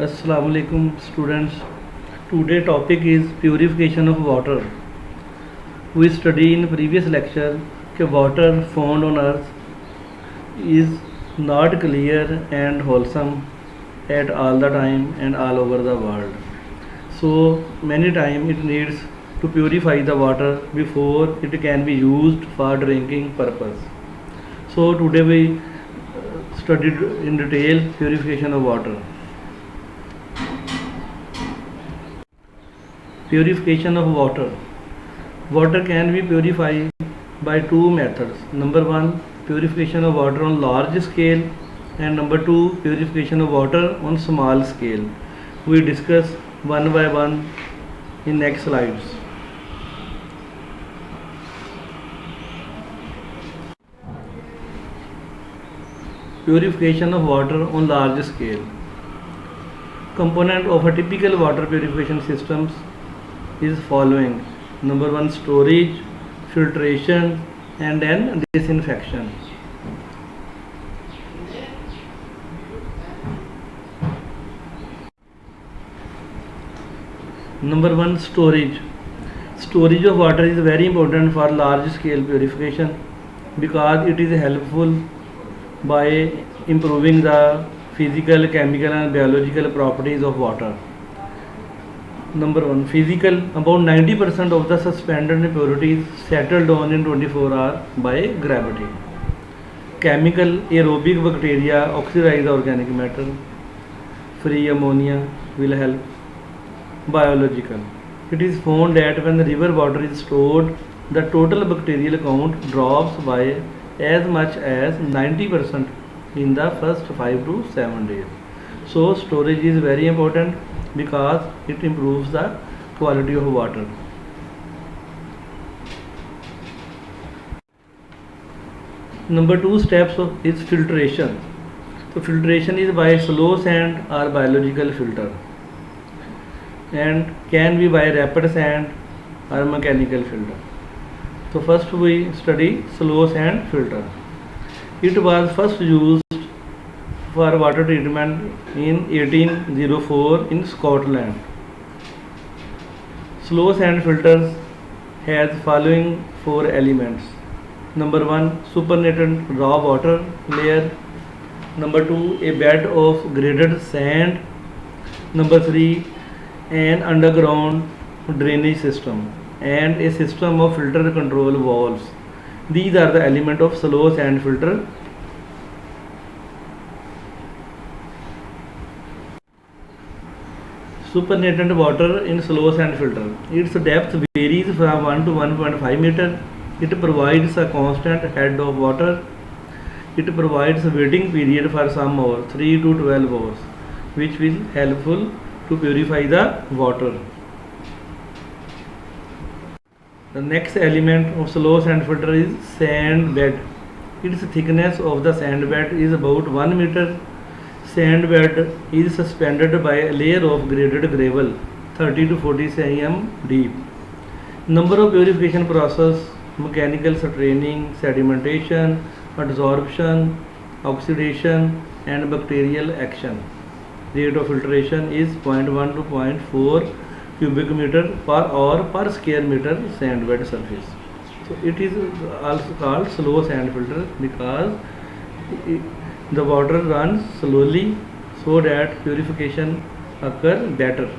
Assalamu alaikum students. Today topic is purification of water. We study in previous lecture that water found on earth is not clear and wholesome at all the time and all over the world. So many time it needs to purify the water before it can be used for drinking purpose. So today we studied in detail purification of water. Purification of water. Water can be purified by two methods. Number one, purification of water on large scale, and number two, purification of water on small scale. We discuss one by one in next slides. Purification of water on large scale. Component of a typical water purification systems is following. Number one, storage, filtration, and then disinfection. Number one, storage. Storage of water is very important for large scale purification because it is helpful by improving the physical, chemical and biological properties of water. Number one, physical. About 90% of the suspended impurities settle down in 24 hours by gravity. Chemical, aerobic bacteria oxidize the organic matter. Free ammonia will help. Biological. It is found that when the river water is stored, the total bacterial count drops by as much as 90% in the first 5 to 7 days. So storage is very important because it improves the quality of water. Number two steps is filtration. So filtration is by slow sand or biological filter, and can be by rapid sand or mechanical filter. So first we study slow sand filter. It was first used for water treatment in 1804 in Scotland. Slow sand filters has following four elements. Number one, supernatant raw water layer. Number two, a bed of graded sand. Number three, an underground drainage system and a system of filter control valves. These are the elements of slow sand filter. Supernatant water in slow sand filter. Its depth varies from 1 to 1.5 meter. It provides a constant head of water. It provides a waiting period for some hours, 3 to 12 hours, which is helpful to purify the water. The next element of slow sand filter is sand bed. Its thickness of the sand bed is about 1 meter. Sand bed is suspended by a layer of graded gravel 30 to 40 cm deep. Number of purification process: mechanical straining, sedimentation, adsorption, oxidation and bacterial action. Rate of filtration is 0.1 to 0.4 cubic meter per hour per square meter sand bed surface. So it is also called slow sand filter because the water runs slowly so that purification occur better.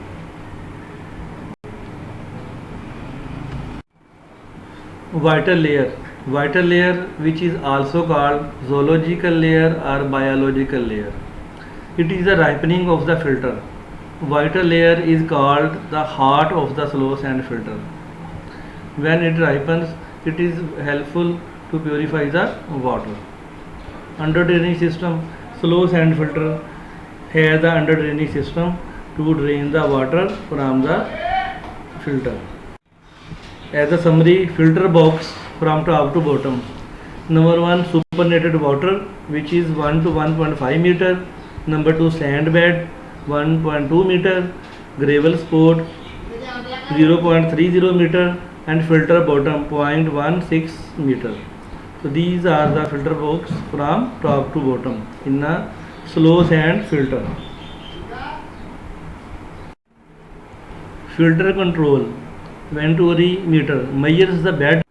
Vital layer. Vital layer, which is also called zoological layer or biological layer. It is the ripening of the filter. Vital layer is called the heart of the slow sand filter. When it ripens, it is helpful to purify the water. Under drainage system. Slow sand filter has the under drainage system to drain the water from the filter. As a summary, filter box from top to bottom. Number one, supernatant water, which is 1 to 1.5 meter. Number two, sand bed 1.2 meter, gravel sport 0.30 meter, and filter bottom 0.16 meter. So these are the filter box from top to bottom in a slow sand filter. Filter control Venturimeter measures the bed.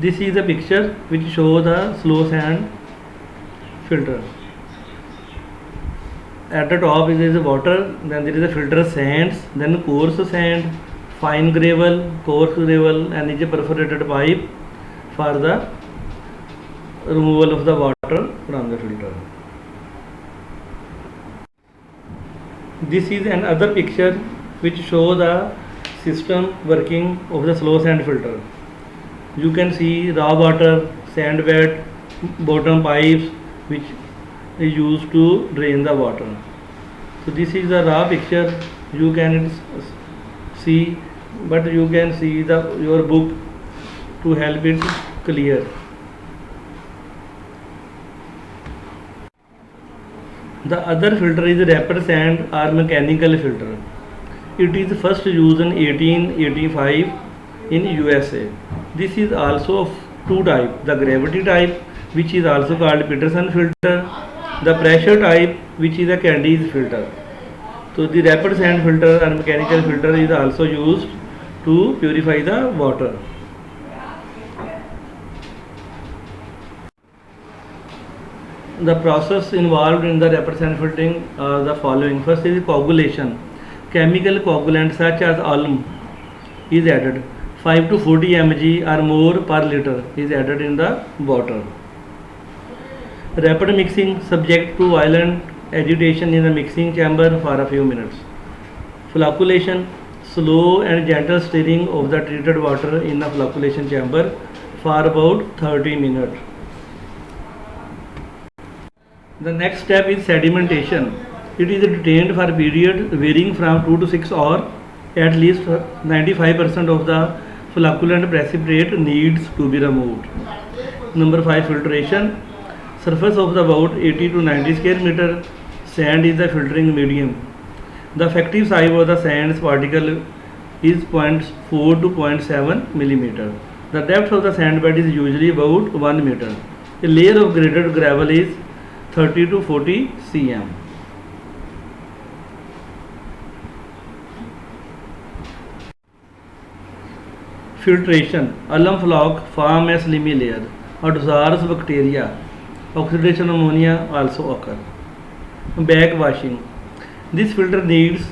This is a picture which shows the slow sand filter. At the top is water, then there is a filter sands, then coarse sand, fine gravel, coarse gravel, and is a perforated pipe for the removal of the water from the filter. This is another picture which shows the system working of the slow sand filter. You can see raw water, sand bed, bottom pipes which is used to drain the water. So this is the raw picture. You can see, but you can see your book to help it clear. The other filter is rapid sand or mechanical filter. It is first used in 1885 in USA. This is also of two types, the gravity type which is also called Peterson filter, the pressure type which is a Candice filter. So the rapid sand filter and mechanical filter is also used to purify the water. The process involved in the rapid sand filtering are the following. First is coagulation. Chemical coagulant such as alum is added. 5 to 40 mg or more per liter is added in the water. Rapid mixing subject to violent agitation in the mixing chamber for a few minutes. Flocculation, slow and gentle stirring of the treated water in the flocculation chamber for about 30 minutes. The next step is sedimentation. It is retained for a period varying from 2 to 6 hours. At least 95% of the flocculant precipitate needs to be removed. Number 5, filtration. Surface of the about 80 to 90 square meter sand is the filtering medium. The effective size of the sand's particle is 0.4 to 0.7 millimeter. The depth of the sand bed is usually about 1 meter. A layer of graded gravel is 30 to 40 cm. Filtration. Alum floc form a slimy layer, absorbs bacteria. Oxidation ammonia also occur. Backwashing. This filter needs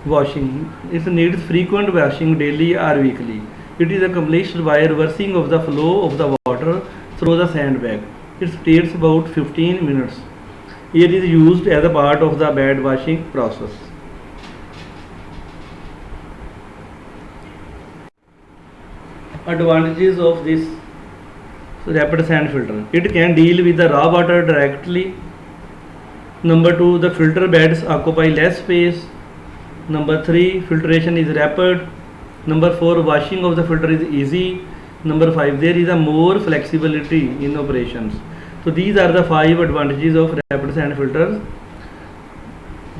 washing. It needs frequent washing daily or weekly. It is accomplished by reversing of the flow of the water through the sand bag. It takes about 15 minutes. It is used as a part of the bed washing process. Advantages of this rapid sand filter. It can deal with the raw water directly. Number 2, the filter beds occupy less space. Number 3, filtration is rapid. Number 4, washing of the filter is easy. Number 5, there is a more flexibility in operations. So these are the 5 advantages of rapid sand filters,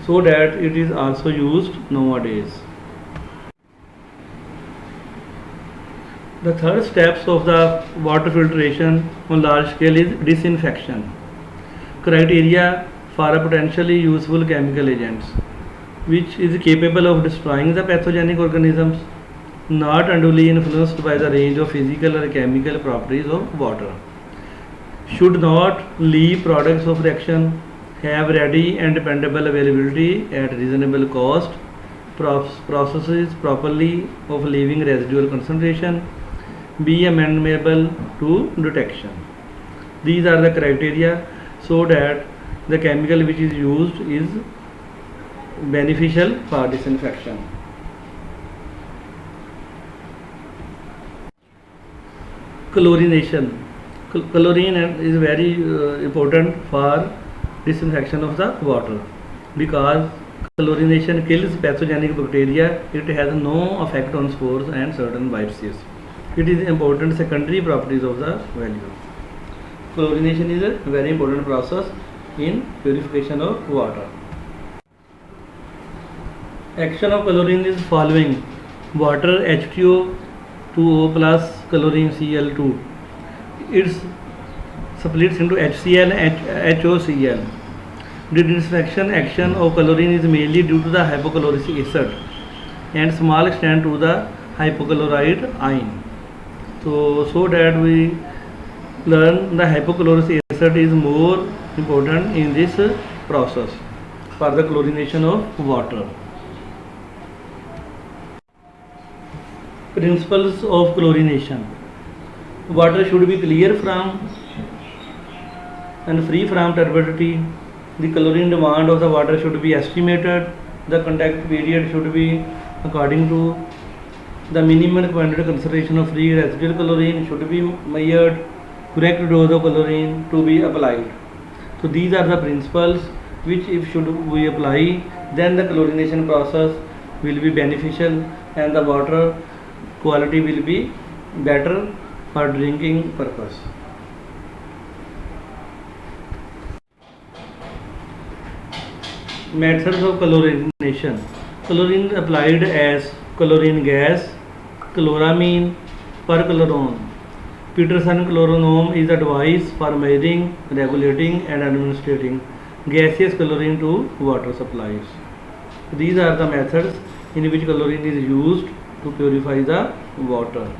so that it is also used nowadays. The third steps of the water filtration on large scale is disinfection. Criteria for a potentially useful chemical agents which is capable of destroying the pathogenic organisms, not unduly influenced by the range of physical or chemical properties of water. Should not leave products of reaction, have ready and dependable availability at reasonable cost, processes properly of leaving residual concentration, be amenable to detection. These are the criteria so that the chemical which is used is beneficial for disinfection. Chlorination. Chlorine is very important for disinfection of the water because chlorination kills pathogenic bacteria. It has no effect on spores and certain viruses. It is important secondary properties of the value. Chlorination is a very important process in purification of water. Action of chlorine is following: water H2O plus chlorine Cl2. It splits into HCl and HOCl. The disinfection action of chlorine is mainly due to the hypochlorous acid and small extent to the hypochlorite ion. So that we learn the hypochlorous acid is more important in this process for the chlorination of water. Principles of chlorination. Water should be clear from and free from turbidity. The chlorine demand of the water should be estimated. The contact period should be according to the minimum recommended concentration of free residual chlorine should be measured. Correct dose of chlorine to be applied. So these are the principles which if should we apply, then the chlorination process will be beneficial and the water quality will be better for drinking purpose. Methods of chlorination. Chlorine applied as chlorine gas, chloramine, perchlorone. Peterson chloronome is a device for measuring, regulating and administering gaseous chlorine to water supplies. These are the methods in which chlorine is used to purify the water.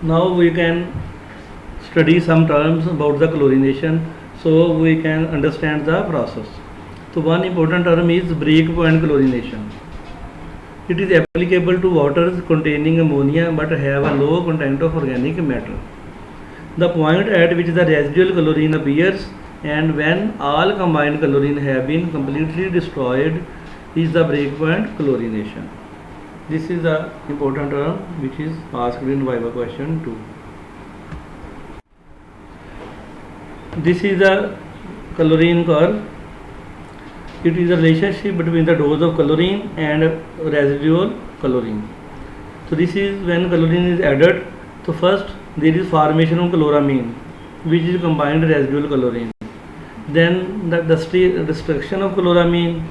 Now we can study some terms about the chlorination so we can understand the process. So one important term is breakpoint chlorination. It is applicable to waters containing ammonia but have a low content of organic matter. The point at which the residual chlorine appears and when all combined chlorine have been completely destroyed is the breakpoint chlorination. This is the important term which is asked in Viva question 2. This is the chlorine curve. It is a relationship between the dose of chlorine and residual chlorine. So this is when chlorine is added. So first there is formation of chloramine, which is combined residual chlorine. Then the destruction of chloramine,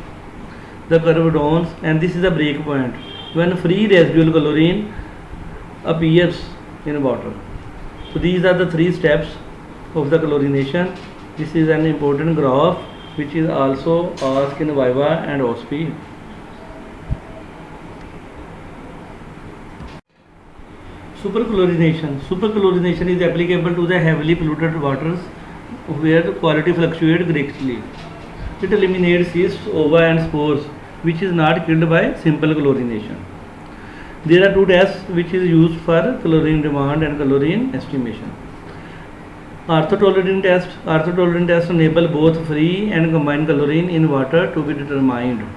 the curve dawns, and this is the break point when free residual chlorine appears in water. So these are the three steps of the chlorination. This is an important graph which is also asked in Viva and OSPI. Superchlorination. Superchlorination is applicable to the heavily polluted waters where quality fluctuates greatly. It eliminates yeast, ova and spores which is not killed by simple chlorination. There are two tests which is used for chlorine demand and chlorine estimation. Orthotolerant test enable both free and combined chlorine in water to be determined.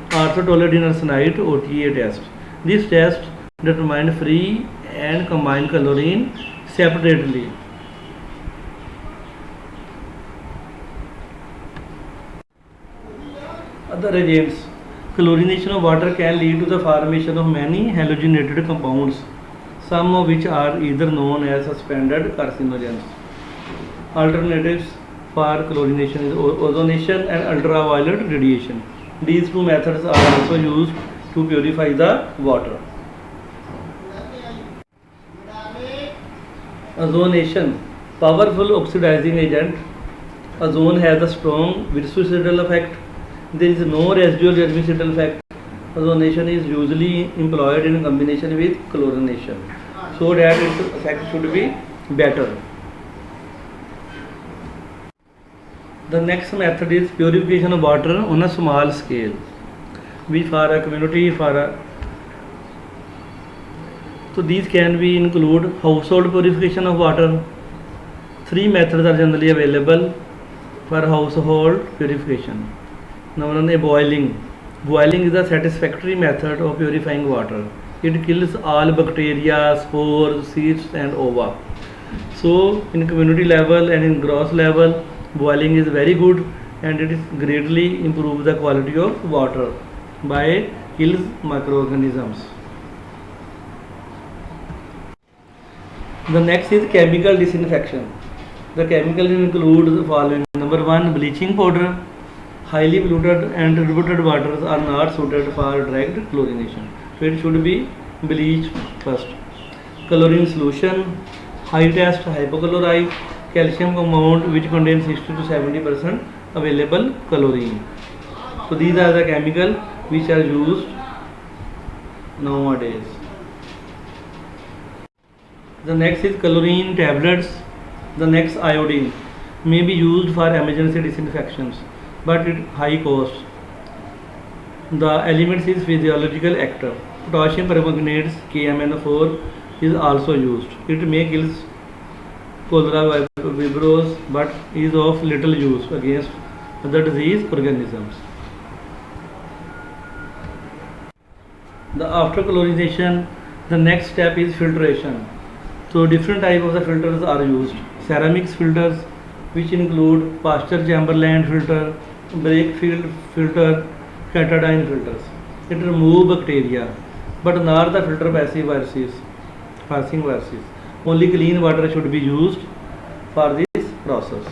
Orthotolerant arsenite OTA test. This test determines free and combined chlorine separately. Other agents. Chlorination of water can lead to the formation of many halogenated compounds, some of which are either known as suspended carcinogens. Alternatives for chlorination is ozonation and ultraviolet radiation. These two methods are also used to purify the water. Ozonation, powerful oxidizing agent. Ozone has a strong viscocidal effect. There is no residual germicidal effect. Ozonation is usually employed in combination with chlorination so that its effect should be better. The next method is purification of water on a small scale. We for a community, so these can be include household purification of water. Three methods are generally available for household purification. Number one is boiling. Boiling is a satisfactory method of purifying water. It kills all bacteria, spores, yeast and ova. So in community level and in gross level, boiling is very good and it is greatly improves the quality of water by kills microorganisms. The next is chemical disinfection. The chemicals include the following. Number one, bleaching powder. Highly polluted and diluted waters are not suited for direct chlorination. So it should be bleached first. Chlorine solution, high test hypochlorite, calcium compound which contains 60 to 70% available chlorine. So these are the chemicals which are used nowadays. The next is chlorine tablets. The next iodine may be used for emergency disinfections, but at high cost. The elements is physiological actor. Potassium permanganate KMnO4 is also used. It may kill cholera vibros, but is of little use against other disease organisms. The after chlorination, the next step is filtration. So different type of the filters are used. Ceramics filters, which include Pasteur Chamberlain filter, Brakefield filter, Catadine filters. It remove bacteria, but not the filter passive viruses, passing viruses. Only clean water should be used for this process.